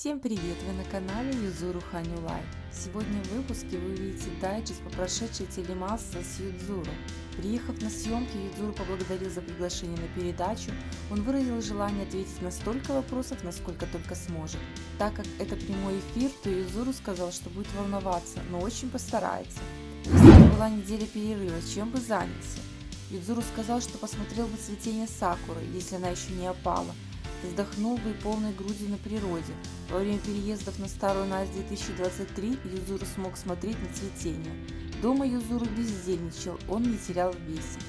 Всем привет! Вы на канале Юзуру Ханю Лайф. Сегодня в выпуске вы увидите дайджест по прошедшей телемассе с Юдзуру. Приехав на съемки, Юдзуру поблагодарил за приглашение на передачу. Он выразил желание ответить на столько вопросов, насколько только сможет. Так как это прямой эфир, то Юдзуру сказал, что будет волноваться, но очень постарается. Если бы была неделя перерыва, чем бы занялся? Юдзуру сказал, что посмотрел бы цветение сакуры, если она еще не опала. Вздохнул бы полной грудью на природе. Во время переездов на Старую НАЗ 2023 Юдзуру смог смотреть на цветение. Дома Юдзуру бездельничал, он не терял в весе.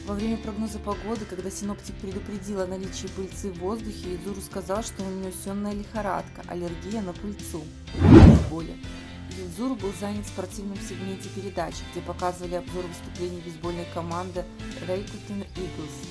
Во время прогноза погоды, когда синоптик предупредил о наличии пыльцы в воздухе, Юдзуру сказал, что у него сонная лихорадка, аллергия на пыльцу. Боли. Юдзуру был занят в спортивном сегменте передачи, где показывали обзор выступлений бейсбольной команды Rakuten Eagles.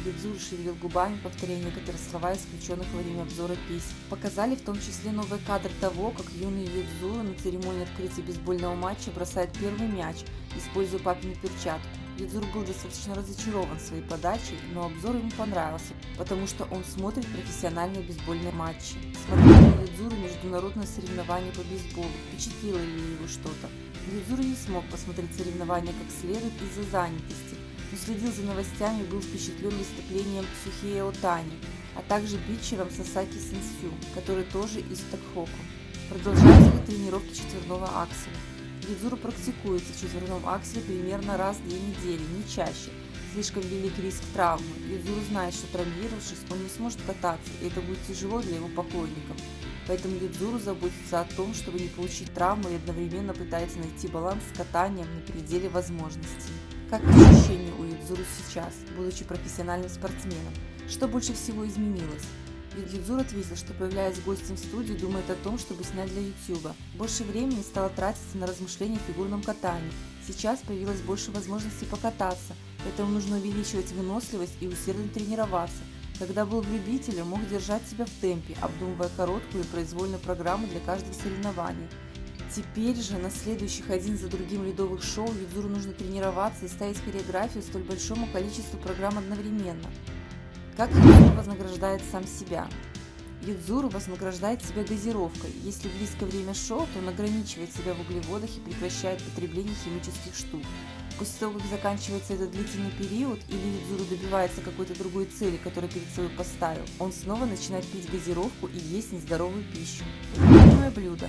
Юдзуру шевелил губами, повторяя некоторые слова, исключенных во время обзора песен. Показали в том числе новый кадр того, как юный Юдзуру на церемонии открытия бейсбольного матча бросает первый мяч, используя папину перчатку. Юдзуру был достаточно разочарован своей подачей, но обзор ему понравился, потому что он смотрит профессиональные бейсбольные матчи. Смотрел ли Юдзуру международное соревнование по бейсболу, впечатлило ли его что-то? Юдзуру не смог посмотреть соревнования как следует из-за занятости, но следил за новостями и был впечатлен выступлением Сюхея Отани, а также питчером Сасаки Сенсю, который тоже из Токхоку. Продолжаются ли тренировки четверного акселя? Юдзуру практикуется в четверном акселе примерно раз в 2 недели, не чаще. Слишком велик риск травмы. Юдзуру знает, что травмировавшись, он не сможет кататься, и это будет тяжело для его поклонников. Поэтому Юдзуру заботится о том, чтобы не получить травму, и одновременно пытается найти баланс с катанием на пределе возможностей. Как ощущения у Юдзуру сейчас, будучи профессиональным спортсменом? Что больше всего изменилось? Юдзуру ответил, что, появляясь гостем в студии, думает о том, чтобы снять для ютуба. Больше времени стало тратиться на размышления о фигурном катании. Сейчас появилось больше возможностей покататься, поэтому нужно увеличивать выносливость и усердно тренироваться. Когда был любителем, мог держать себя в темпе, обдумывая короткую и произвольную программу для каждого соревнования. Теперь же на следующих один за другим ледовых шоу Юдзуру нужно тренироваться и ставить хореографию столь большому количеству программ одновременно. Как Юдзуру вознаграждает сам себя? Юдзуру вознаграждает себя газировкой. Если близко время шоу, то он ограничивает себя в углеводах и прекращает потребление химических штук. После того, как заканчивается этот длительный период или Юдзуру добивается какой-то другой цели, которую перед собой поставил, он снова начинает пить газировку и есть нездоровую пищу. Любимое блюдо.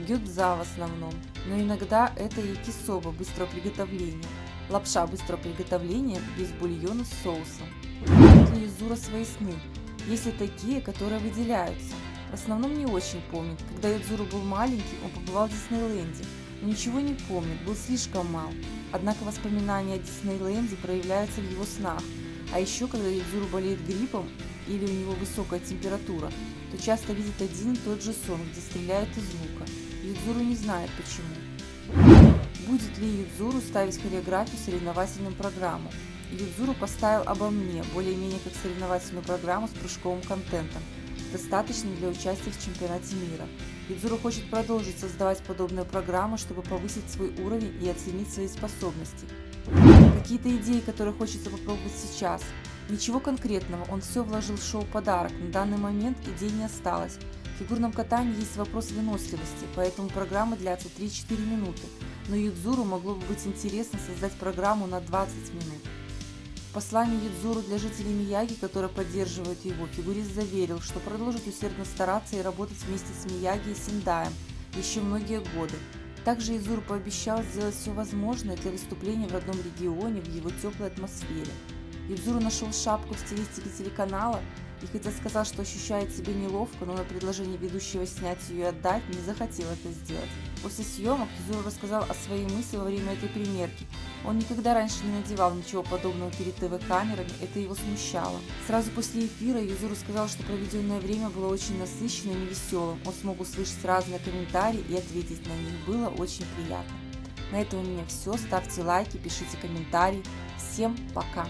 Гёдза в основном, но иногда это и кисоба быстрого приготовления, лапша быстрого приготовления без бульона с соусом. Помнит ли Юдзуру свои сны? Есть ли такие, которые выделяются? В основном не очень помнит. Когда Юдзуру был маленький, он побывал в Диснейленде, но ничего не помнит, был слишком мал. Однако воспоминания о Диснейленде проявляются в его снах. А еще, когда Юдзуру болеет гриппом или у него высокая температура, то часто видит один и тот же сон, где стреляет из лука. Юдзуру не знает почему. Будет ли Юдзуру ставить хореографию соревновательным программу? Юдзуру поставил «Обо мне», более-менее как соревновательную программу с прыжковым контентом, достаточным для участия в чемпионате мира. Юдзуру хочет продолжить создавать подобные программы, чтобы повысить свой уровень и оценить свои способности. Какие-то идеи, которые хочется попробовать сейчас? Ничего конкретного, он все вложил в шоу-подарок, на данный момент идей не осталось. В фигурном катании есть вопрос выносливости, поэтому программы длятся 3-4 минуты, но Юдзуру могло бы быть интересно создать программу на 20 минут. В послании Юдзуру для жителей Мияги, которые поддерживают его, фигурист заверил, что продолжит усердно стараться и работать вместе с Мияги и Сендаем еще многие годы. Также Юдзуру пообещал сделать все возможное для выступления в родном регионе в его теплой атмосфере. Юдзуру нашел шапку в стилистике телеканала и хотя сказал, что ощущает себя неловко, но на предложение ведущего снять ее и отдать не захотел это сделать. После съемок Юдзуру рассказал о своей мысли во время этой примерки. Он никогда раньше не надевал ничего подобного перед ТВ-камерами, это его смущало. Сразу после эфира Юдзуру сказал, что проведенное время было очень насыщенным и веселым. Он смог услышать разные комментарии и ответить на них. Было очень приятно. На этом у меня все. Ставьте лайки, пишите комментарии. Всем пока!